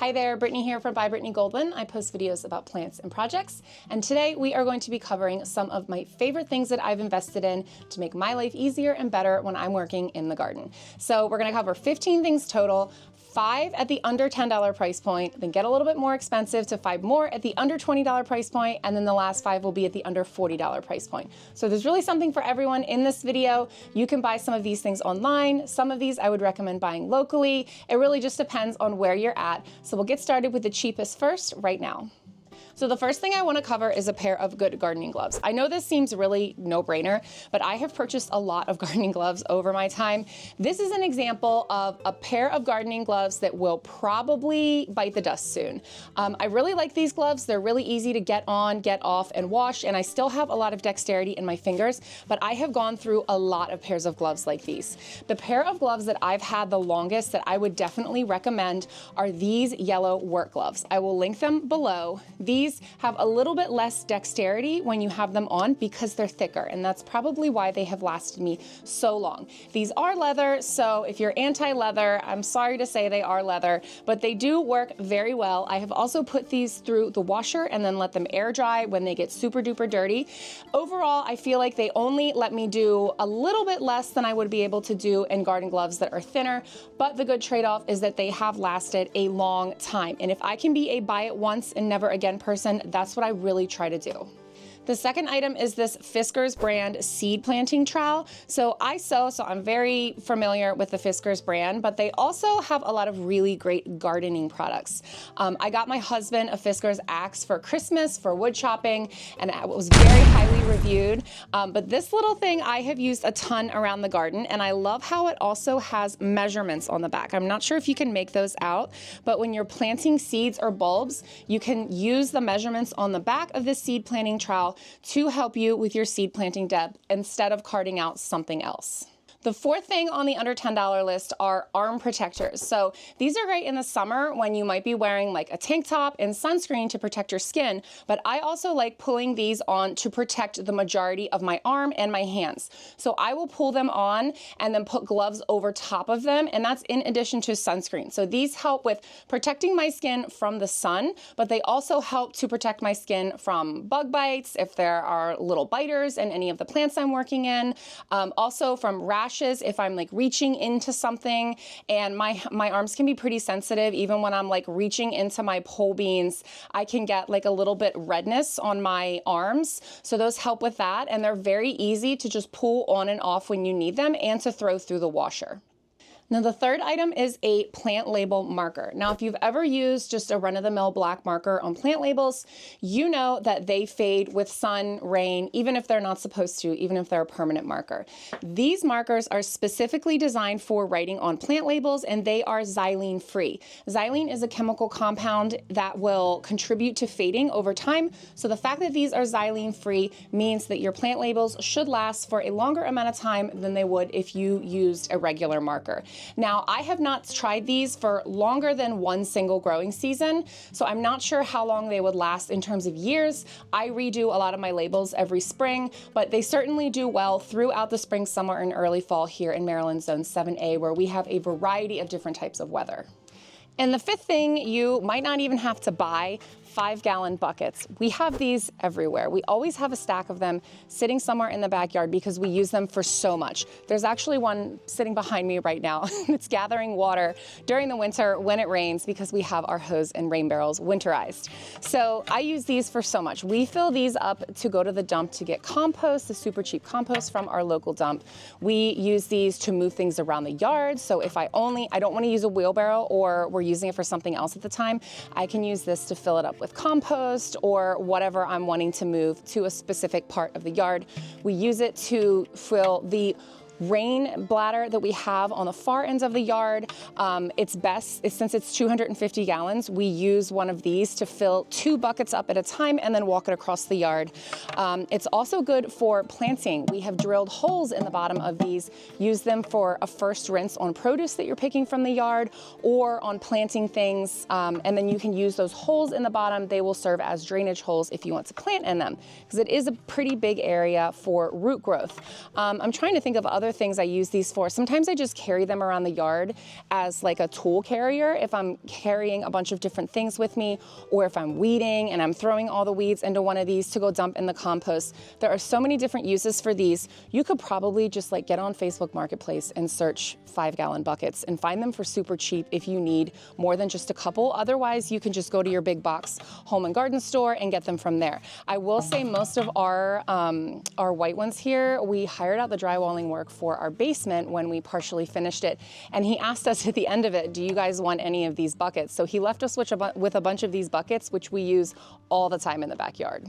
Hi there, Brittany here from By Brittany Goldwyn. I post videos about plants and projects, and today we are going to be covering some of my favorite things that I've invested in to make my life easier and better when I'm working in the garden. So we're going to cover 15 things total. 5 at the under $10 price point, then get a little bit more expensive to 5 more at the under $20 price point, and then the last 5 will be at the under $40 price point. So there's really something for everyone in this video. You can buy some of these things online. Some of these I would recommend buying locally. It really just depends on where you're at. So we'll get started with the cheapest first right now. So the first thing I want to cover is a pair of good gardening gloves. I know this seems really no-brainer, but I have purchased a lot of gardening gloves over my time. This is an example of a pair of gardening gloves that will probably bite the dust soon. I really like these gloves. They're really easy to get on, get off, and wash, and I still have a lot of dexterity in my fingers, but I have gone through a lot of pairs of gloves like these. The pair of gloves that I've had the longest that I would definitely recommend are these yellow work gloves. I will link them below. These have a little bit less dexterity when you have them on because they're thicker, and that's probably why they have lasted me so long. These are leather, so if you're anti-leather, I'm sorry to say they are leather, but they do work very well. I have also put these through the washer and then let them air dry when they get super duper dirty. Overall, I feel like they only let me do a little bit less than I would be able to do in garden gloves that are thinner, but the good trade-off is that they have lasted a long time. And if I can be a buy it once and never again person, that's what I really try to do. The second item is this Fiskars brand seed planting trowel. So I'm very familiar with the Fiskars brand, but they also have a lot of really great gardening products. I got my husband a Fiskars axe for Christmas for wood chopping, and it was very highly reviewed. But this little thing I have used a ton around the garden, and I love how it also has measurements on the back. I'm not sure if you can make those out, but when you're planting seeds or bulbs, you can use the measurements on the back of this seed planting trowel to help you with your seed planting depth instead of carting out something else. The fourth thing on the under $10 list are arm protectors. So these are great in the summer when you might be wearing like a tank top and sunscreen to protect your skin, but I also like pulling these on to protect the majority of my arm and my hands. So I will pull them on and then put gloves over top of them, and that's in addition to sunscreen. So these help with protecting my skin from the sun, but they also help to protect my skin from bug bites if there are little biters in any of the plants I'm working in, also from rashes if I'm like reaching into something, and my arms can be pretty sensitive. Even when I'm like reaching into my pole beans, I can get like a little bit redness on my arms. So those help with that, and they're very easy to just pull on and off when you need them and to throw through the washer. Now the third item is a plant label marker. Now if you've ever used just a run-of-the-mill black marker on plant labels, you know that they fade with sun, rain, even if they're not supposed to, even if they're a permanent marker. These markers are specifically designed for writing on plant labels, and they are xylene-free. Xylene is a chemical compound that will contribute to fading over time, so the fact that these are xylene-free means that your plant labels should last for a longer amount of time than they would if you used a regular marker. Now, I have not tried these for longer than one single growing season, so I'm not sure how long they would last in terms of years. I redo a lot of my labels every spring, but they certainly do well throughout the spring, summer, and early fall here in Maryland Zone 7A, where we have a variety of different types of weather. And the fifth thing, you might not even have to buy 5-gallon buckets. We have these everywhere. We always have a stack of them sitting somewhere in the backyard because we use them for so much. There's actually one sitting behind me right now. It's gathering water during the winter when it rains because we have our hose and rain barrels winterized. So I use these for so much. We fill these up to go to the dump to get compost, the super cheap compost from our local dump. We use these to move things around the yard. So if I don't want to use a wheelbarrow, or we're using it for something else at the time, I can use this to fill it up with compost or whatever I'm wanting to move to a specific part of the yard. We use it to fill the rain bladder that we have on the far ends of the yard. It's best, since it's 250 gallons, we use one of these to fill 2 buckets up at a time and then walk it across the yard. It's also good for planting. We have drilled holes in the bottom of these. Use them for a first rinse on produce that you're picking from the yard or on planting things. And then you can use those holes in the bottom. They will serve as drainage holes if you want to plant in them, because it is a pretty big area for root growth. I'm trying to think of other other things I use these for. Sometimes I just carry them around the yard as like a tool carrier if I'm carrying a bunch of different things with me, or if I'm weeding and I'm throwing all the weeds into one of these to go dump in the compost. There are so many different uses for these. You could probably just like get on Facebook Marketplace and search 5-gallon buckets and find them for super cheap if you need more than just a couple. Otherwise, you can just go to your big box home and garden store and get them from there. I will say most of our white ones here, we hired out the drywalling work for our basement when we partially finished it. And he asked us at the end of it, do you guys want any of these buckets? So he left us with a bunch of these buckets, which we use all the time in the backyard.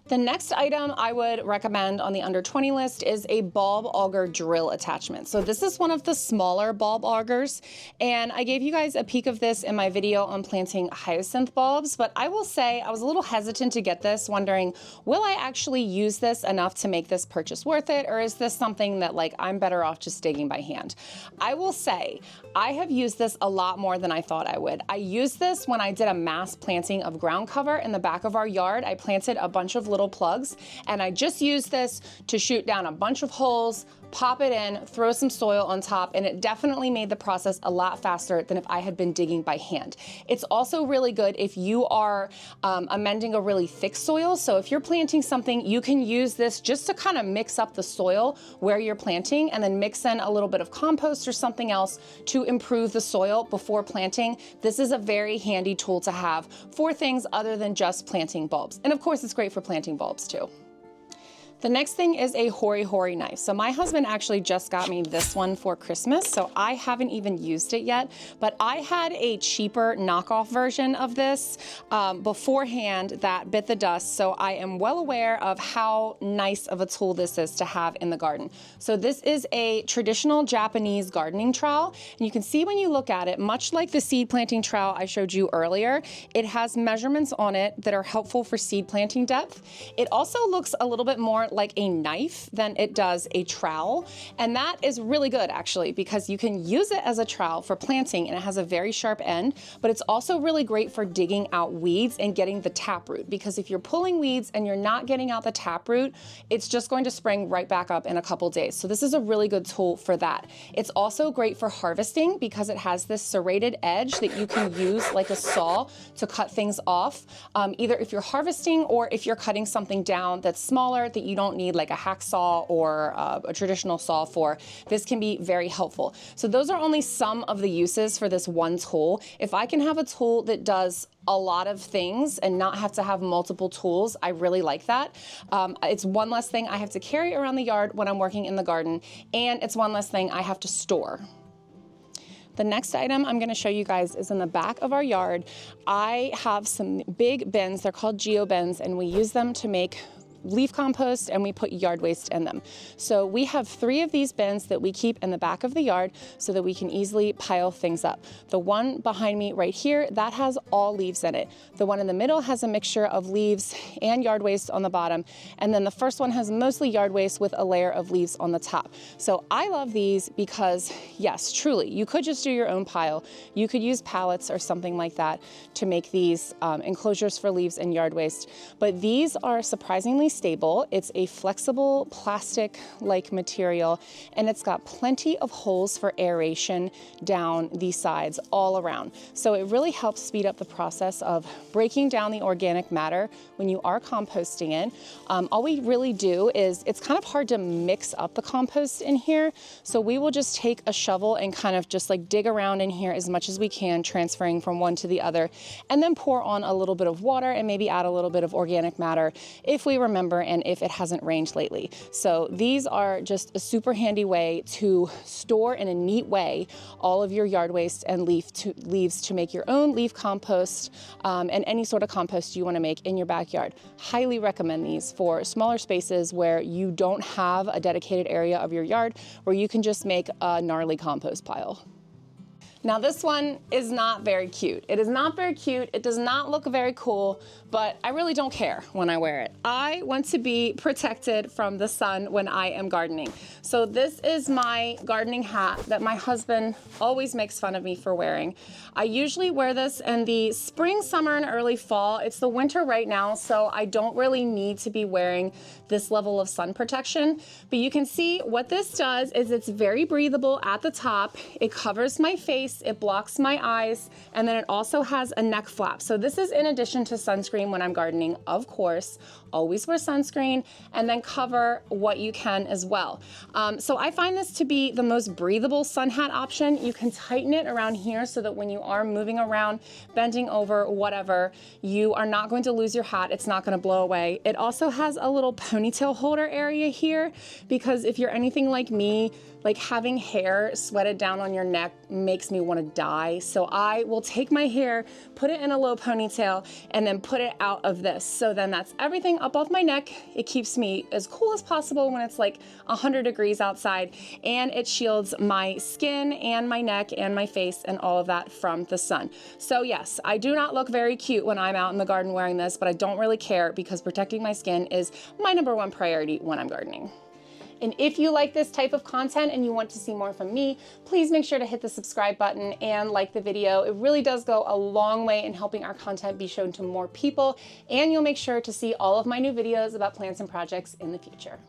The next item I would recommend on the under 20 list is a bulb auger drill attachment. So this is one of the smaller bulb augers, and I gave you guys a peek of this in my video on planting hyacinth bulbs, but I will say I was a little hesitant to get this, wondering, will I actually use this enough to make this purchase worth it, or is this something that like I'm better off just digging by hand? I will say I have used this a lot more than I thought I would. I used this when I did a mass planting of ground cover in the back of our yard. I planted a bunch of little plugs, and I just used this to shoot down a bunch of holes, pop it in, throw some soil on top, and it definitely made the process a lot faster than if I had been digging by hand. It's also really good if you are amending a really thick soil. So if you're planting something, you can use this just to kind of mix up the soil where you're planting, and then mix in a little bit of compost or something else to improve the soil before planting. This is a very handy tool to have for things other than just planting bulbs. And of course, it's great for planting bulbs too. The next thing is a Hori-hori knife. So my husband actually just got me this one for Christmas, so I haven't even used it yet, but I had a cheaper knockoff version of this beforehand that bit the dust, so I am well aware of how nice of a tool this is to have in the garden. So this is a traditional Japanese gardening trowel, and you can see when you look at it, much like the seed planting trowel I showed you earlier, it has measurements on it that are helpful for seed planting depth. It also looks a little bit more like a knife than it does a trowel. And that is really good actually, because you can use it as a trowel for planting and it has a very sharp end, but it's also really great for digging out weeds and getting the taproot, because if you're pulling weeds and you're not getting out the taproot, it's just going to spring right back up in a couple days. So this is a really good tool for that. It's also great for harvesting because it has this serrated edge that you can use like a saw to cut things off, either if you're harvesting or if you're cutting something down that's smaller that you don't need like a hacksaw or a traditional saw for. This can be very helpful. So those are only some of the uses for this one tool. If I can have a tool that does a lot of things and not have to have multiple tools, I really like that. It's one less thing I have to carry around the yard when I'm working in the garden, and it's one less thing I have to store. The next item I'm going to show you guys is in the back of our yard. I have some big bins, they're called geo bins, and we use them to make leaf compost, and we put yard waste in them. So we have 3 of these bins that we keep in the back of the yard so that we can easily pile things up. The one behind me right here, that has all leaves in it. The one in the middle has a mixture of leaves and yard waste on the bottom. And then the first one has mostly yard waste with a layer of leaves on the top. So I love these because, yes, truly, you could just do your own pile. You could use pallets or something like that to make these enclosures for leaves and yard waste. But these are surprisingly stable. It's a flexible plastic-like material, and it's got plenty of holes for aeration down the sides all around. So it really helps speed up the process of breaking down the organic matter when you are composting it. All we really do is, it's kind of hard to mix up the compost in here, so we will just take a shovel and kind of just like dig around in here as much as we can, transferring from one to the other, and then pour on a little bit of water and maybe add a little bit of organic matter if we remember and if it hasn't rained lately. So these are just a super handy way to store in a neat way all of your yard waste and leaves to make your own leaf compost and any sort of compost you want to make in your backyard. Highly recommend these for smaller spaces where you don't have a dedicated area of your yard where you can just make a gnarly compost pile. Now this one is not very cute. It is not very cute. It does not look very cool, but I really don't care when I wear it. I want to be protected from the sun when I am gardening. So this is my gardening hat that my husband always makes fun of me for wearing. I usually wear this in the spring, summer, and early fall. It's the winter right now, so I don't really need to be wearing this level of sun protection. But you can see what this does is it's very breathable at the top. It covers my face, it blocks my eyes, and then it also has a neck flap. So this is in addition to sunscreen when I'm gardening, of course. Always wear sunscreen and then cover what you can as well. So I find this to be the most breathable sun hat option. You can tighten it around here so that when you are moving around, bending over, whatever, you are not going to lose your hat. It's not going to blow away. It also has a little ponytail holder area here because if you're anything like me, like having hair sweated down on your neck makes me want to die. So I will take my hair, put it in a low ponytail, and then put it out of this. So then that's everything up off my neck. It keeps me as cool as possible when it's like 100 degrees outside, and it shields my skin and my neck and my face and all of that from the sun. So yes, I do not look very cute when I'm out in the garden wearing this, but I don't really care because protecting my skin is my #1 priority when I'm gardening. And if you like this type of content and you want to see more from me, please make sure to hit the subscribe button and like the video. It really does go a long way in helping our content be shown to more people, and you'll make sure to see all of my new videos about plants and projects in the future.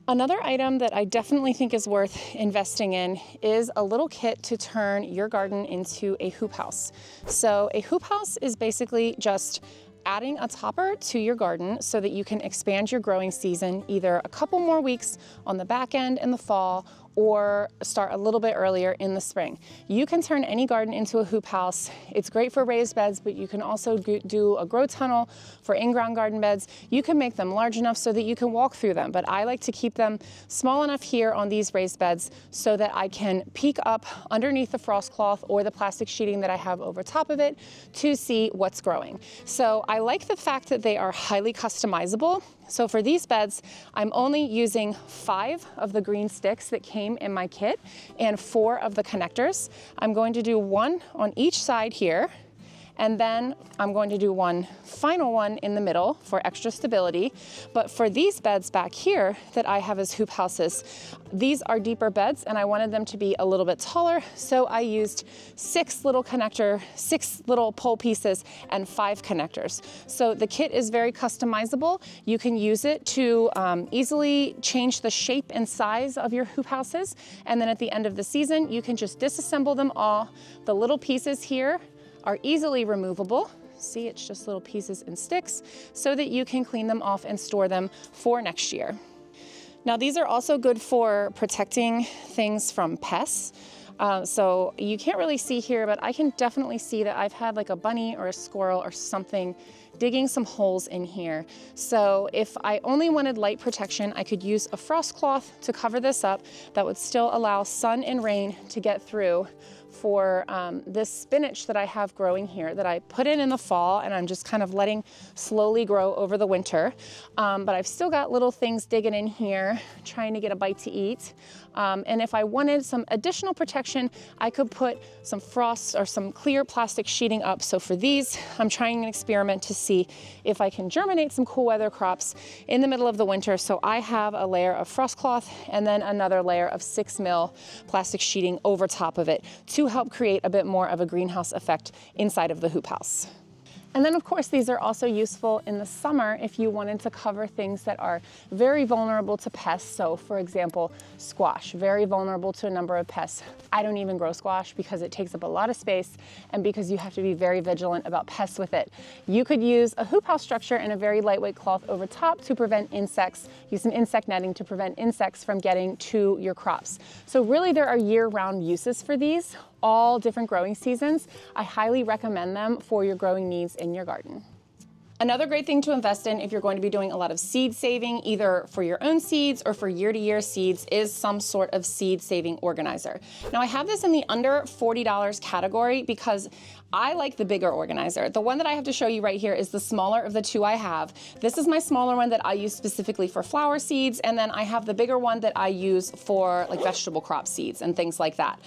Another item that I definitely think is worth investing in is a little kit to turn your garden into a hoop house. So a hoop house is basically just adding a topper to your garden so that you can expand your growing season either a couple more weeks on the back end in the fall or start a little bit earlier in the spring. You can turn any garden into a hoop house. It's great for raised beds, but you can also do a grow tunnel for in-ground garden beds. You can make them large enough so that you can walk through them, but I like to keep them small enough here on these raised beds so that I can peek up underneath the frost cloth or the plastic sheeting that I have over top of it to see what's growing. So I like the fact that they are highly customizable. So for these beds, I'm only using 5 of the green sticks that came in my kit and 4 of the connectors. I'm going to do 1 on each side here, and then I'm going to do one final one in the middle for extra stability. But for these beds back here that I have as hoop houses, these are deeper beds and I wanted them to be a little bit taller. So I used 6 little pole pieces and 5 connectors. So the kit is very customizable. You can use it to easily change the shape and size of your hoop houses. And then at the end of the season, you can just disassemble them all. The little pieces here are easily removable. See, it's just little pieces and sticks so that you can clean them off and store them for next year. Now, these are also good for protecting things from pests. So you can't really see here, but I can definitely see that I've had like a bunny or a squirrel or something digging some holes in here. So if I only wanted light protection, I could use a frost cloth to cover this up that would still allow sun and rain to get through for this spinach that I have growing here that I put in the fall and I'm just kind of letting slowly grow over the winter. But I've still got little things digging in here, trying to get a bite to eat. And if I wanted some additional protection, I could put some frost or some clear plastic sheeting up. So for these, I'm trying an experiment to see if I can germinate some cool weather crops in the middle of the winter. So I have a layer of frost cloth and then another layer of 6mm plastic sheeting over top of it to help create a bit more of a greenhouse effect inside of the hoop house. And then of course, these are also useful in the summer if you wanted to cover things that are very vulnerable to pests. So for example, squash, very vulnerable to a number of pests. I don't even grow squash because it takes up a lot of space and because you have to be very vigilant about pests with it. You could use a hoop house structure and a very lightweight cloth over top to prevent insects, use some insect netting to prevent insects from getting to your crops. So really there are year-round uses for these, all different growing seasons. I highly recommend them for your growing needs in your garden. Another great thing to invest in if you're going to be doing a lot of seed saving, either for your own seeds or for year-to-year seeds, is some sort of seed saving organizer. Now I have this in the under $40 category because I like the bigger organizer. The one that I have to show you right here is the smaller of the two I have. This is my smaller one that I use specifically for flower seeds, and then I have the bigger one that I use for like vegetable crop seeds and things like that.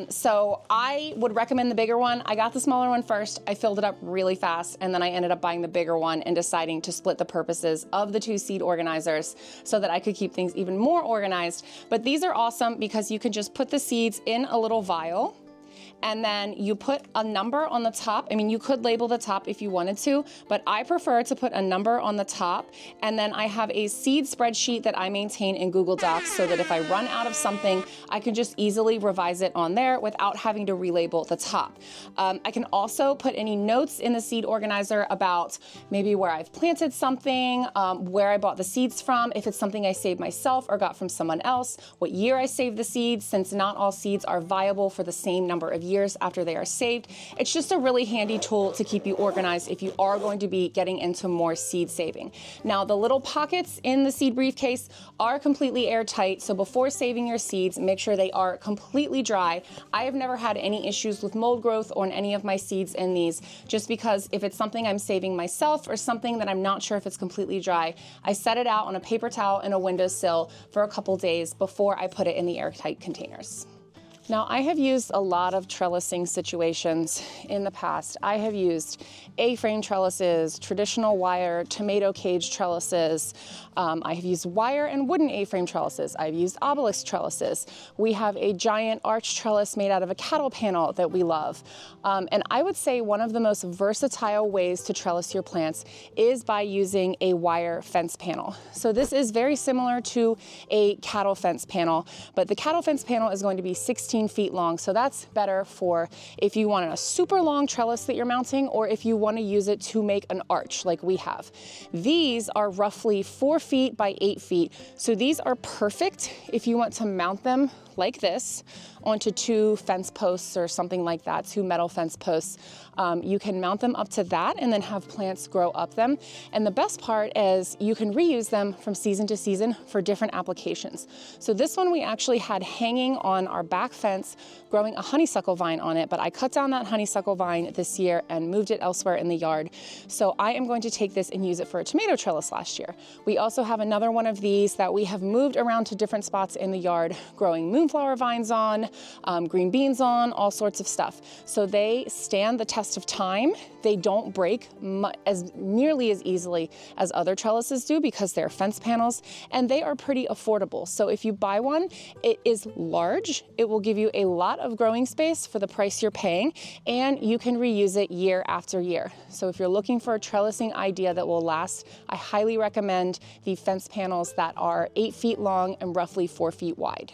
So I would recommend the bigger one. I got the smaller one first, I filled it up really fast, and then I ended up buying the bigger one and deciding to split the purposes of the two seed organizers so that I could keep things even more organized. But these are awesome because you can just put the seeds in a little vial, and then you put a number on the top. I mean, you could label the top if you wanted to, but I prefer to put a number on the top. And then I have a seed spreadsheet that I maintain in Google Docs so that if I run out of something, I can just easily revise it on there without having to relabel the top. I can also put any notes in the seed organizer about maybe where I've planted something, where I bought the seeds from, if it's something I saved myself or got from someone else, what year I saved the seeds, since not all seeds are viable for the same number of years after they are saved. It's just a really handy tool to keep you organized if you are going to be getting into more seed saving. Now, the little pockets in the seed briefcase are completely airtight, so before saving your seeds, make sure they are completely dry. I have never had any issues with mold growth on any of my seeds in these, just because if it's something I'm saving myself or something that I'm not sure if it's completely dry, I set it out on a paper towel in a windowsill for a couple days before I put it in the airtight containers. Now, I have used a lot of trellising situations in the past. I have used A-frame trellises, traditional wire, tomato cage trellises. I have used wire and wooden A-frame trellises. I've used obelisk trellises. We have a giant arch trellis made out of a cattle panel that we love. And I would say one of the most versatile ways to trellis your plants is by using a wire fence panel. So this is very similar to a cattle fence panel, but the cattle fence panel is going to be 16 feet long. So that's better for if you want a super long trellis that you're mounting, or if you want to use it to make an arch like we have. These are roughly 4 feet by 8 feet. So these are perfect if you want to mount them like this onto 2 fence posts or something like that, 2 metal fence posts. You can mount them up to that and then have plants grow up them. And the best part is you can reuse them from season to season for different applications. So this one we actually had hanging on our back fence, growing a honeysuckle vine on it, but I cut down that honeysuckle vine this year and moved it elsewhere in the yard. So I am going to take this and use it for a tomato trellis last year. We also have another one of these that we have moved around to different spots in the yard, growing moonflower vines on, green beans on, all sorts of stuff. So they stand the test of time. They don't break nearly as easily as other trellises do because they're fence panels, and they are pretty affordable. So if you buy one, it is large. It will give you a lot of growing space for the price you're paying, and you can reuse it year after year. So if you're looking for a trellising idea that will last, I highly recommend the fence panels that are 8 feet long and roughly 4 feet wide.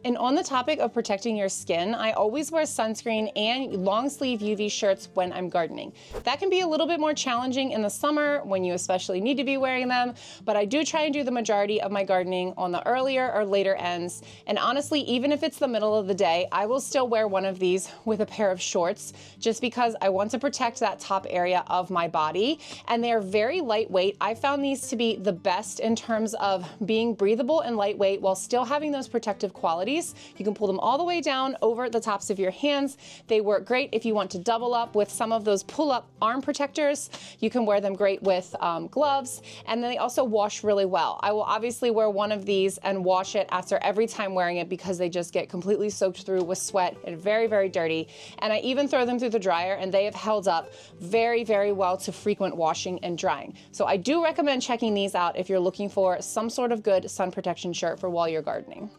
And on the topic of protecting your skin, I always wear sunscreen and long sleeve UV shirts when I'm gardening. That can be a little bit more challenging in the summer when you especially need to be wearing them, but I do try and do the majority of my gardening on the earlier or later ends. And honestly, even if it's the middle of the day, I will still wear one of these with a pair of shorts just because I want to protect that top area of my body. And they're very lightweight. I found these to be the best in terms of being breathable and lightweight while still having those protective qualities. You can pull them all the way down over the tops of your hands. They work great if you want to double up with some of those pull-up arm protectors. You can wear them great with gloves, and then they also wash really well. I will obviously wear one of these and wash it after every time wearing it because they just get completely soaked through with sweat and very, very dirty. And I even throw them through the dryer, and they have held up very, very well to frequent washing and drying. So I do recommend checking these out if you're looking for some sort of good sun protection shirt for while you're gardening.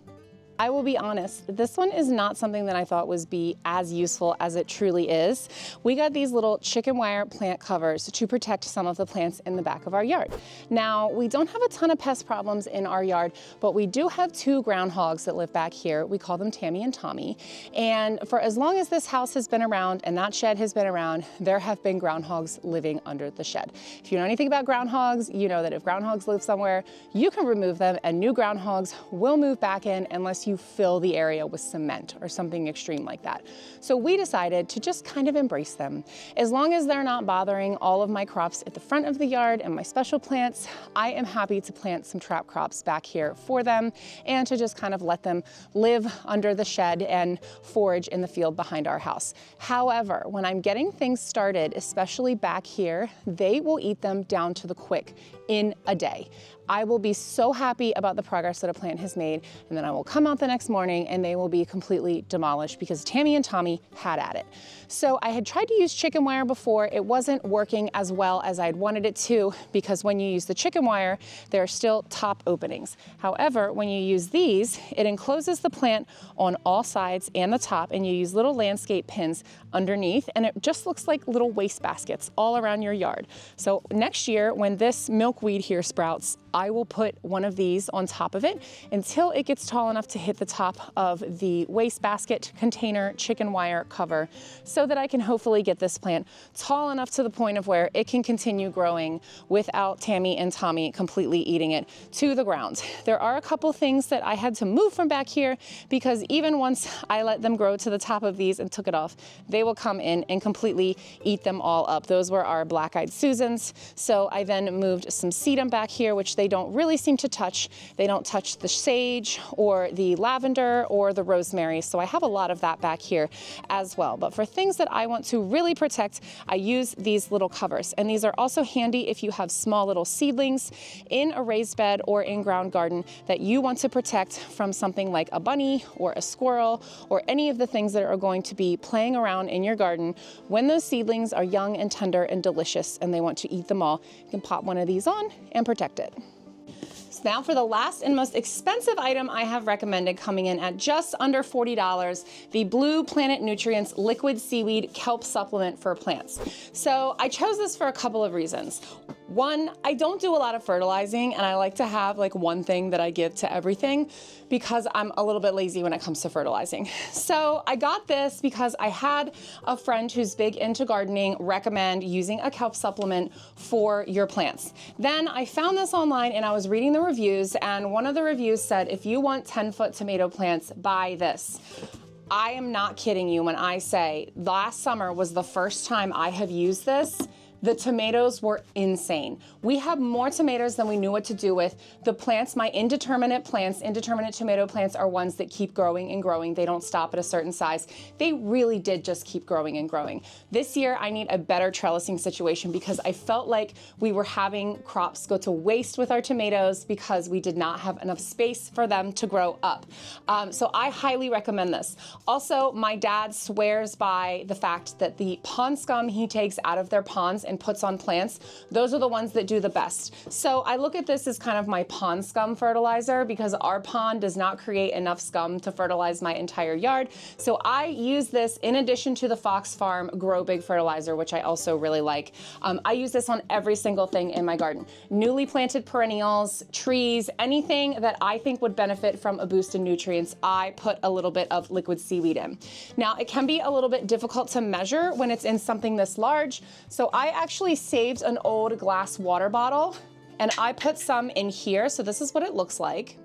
I will be honest, this one is not something that I thought would be as useful as it truly is. We got these little chicken wire plant covers to protect some of the plants in the back of our yard. Now, we don't have a ton of pest problems in our yard, but we do have 2 groundhogs that live back here. We call them Tammy and Tommy. And for as long as this house has been around and that shed has been around, there have been groundhogs living under the shed. If you know anything about groundhogs, you know that if groundhogs live somewhere, you can remove them and new groundhogs will move back in unless unless you fill the area with cement or something extreme like that. So we decided to just kind of embrace them. As long as they're not bothering all of my crops at the front of the yard and my special plants, I am happy to plant some trap crops back here for them and to just kind of let them live under the shed and forage in the field behind our house. However, when I'm getting things started, especially back here, they will eat them down to the quick in a day. I will be so happy about the progress that a plant has made, and then I will come out the next morning and they will be completely demolished because Tammy and Tommy had at it. So I had tried to use chicken wire before. It wasn't working as well as I'd wanted it to, because when you use the chicken wire, there are still top openings. However, when you use these, it encloses the plant on all sides and the top, and you use little landscape pins underneath, and it just looks like little waste baskets all around your yard. So next year, when this milkweed here sprouts, I will put one of these on top of it until it gets tall enough to hit the top of the waste basket container chicken wire cover, so that I can hopefully get this plant tall enough to the point of where it can continue growing without Tammy and Tommy completely eating it to the ground. There are a couple things that I had to move from back here, because even once I let them grow to the top of these and took it off, they will come in and completely eat them all up. Those were our black-eyed Susans. So I then moved some sedum back here, which they don't really seem to touch. They don't touch the sage or the lavender or the rosemary. So I have a lot of that back here as well. But for things that I want to really protect, I use these little covers. And these are also handy if you have small little seedlings in a raised bed or in-ground garden that you want to protect from something like a bunny or a squirrel or any of the things that are going to be playing around in your garden. When those seedlings are young and tender and delicious and they want to eat them all, you can pop one of these on and protect it. Now for the last and most expensive item I have recommended, coming in at just under $40, the Blue Planet Nutrients Liquid Seaweed Kelp Supplement for plants. So I chose this for a couple of reasons. One, I don't do a lot of fertilizing, and I like to have like one thing that I give to everything because I'm a little bit lazy when it comes to fertilizing. So I got this because I had a friend who's big into gardening recommend using a kelp supplement for your plants. Then I found this online and I was reading the reviews, and one of the reviews said, if you want 10-foot tomato plants, buy this. I am not kidding you when I say last summer was the first time I have used this. The tomatoes were insane. We have more tomatoes than we knew what to do with. The plants, my indeterminate plants, indeterminate tomato plants, are ones that keep growing and growing. They don't stop at a certain size. They really did just keep growing and growing. This year, I need a better trellising situation because I felt like we were having crops go to waste with our tomatoes because we did not have enough space for them to grow up. So I highly recommend this. Also, my dad swears by the fact that the pond scum he takes out of their ponds and puts on plants, those are the ones that do the best. So I look at this as kind of my pond scum fertilizer because our pond does not create enough scum to fertilize my entire yard. So I use this in addition to the Fox Farm Grow Big fertilizer, which I also really like. I use this on every single thing in my garden. Newly planted perennials, trees, anything that I think would benefit from a boost in nutrients, I put a little bit of liquid seaweed in. Now, it can be a little bit difficult to measure when it's in something this large, so I actually saved an old glass water bottle and I put some in here. So this is what it looks like.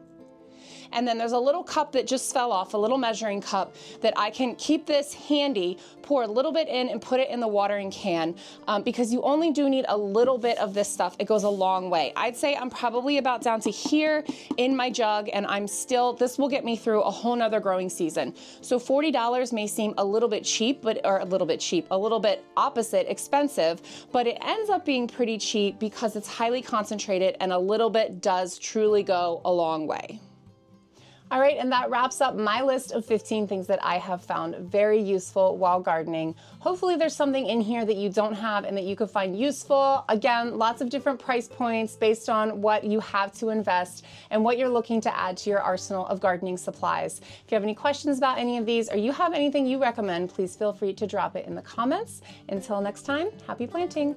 And then there's a little cup that just fell off, a little measuring cup that I can keep this handy, pour a little bit in and put it in the watering can because you only do need a little bit of this stuff. It goes a long way. I'd say I'm probably about down to here in my jug, and this will get me through a whole nother growing season. So $40 may seem a little bit cheap, a little bit opposite expensive, but it ends up being pretty cheap because it's highly concentrated and a little bit does truly go a long way. All right, and that wraps up my list of 15 things that I have found very useful while gardening. Hopefully there's something in here that you don't have and that you could find useful. Again, lots of different price points based on what you have to invest and what you're looking to add to your arsenal of gardening supplies. If you have any questions about any of these or you have anything you recommend, please feel free to drop it in the comments. Until next time, happy planting.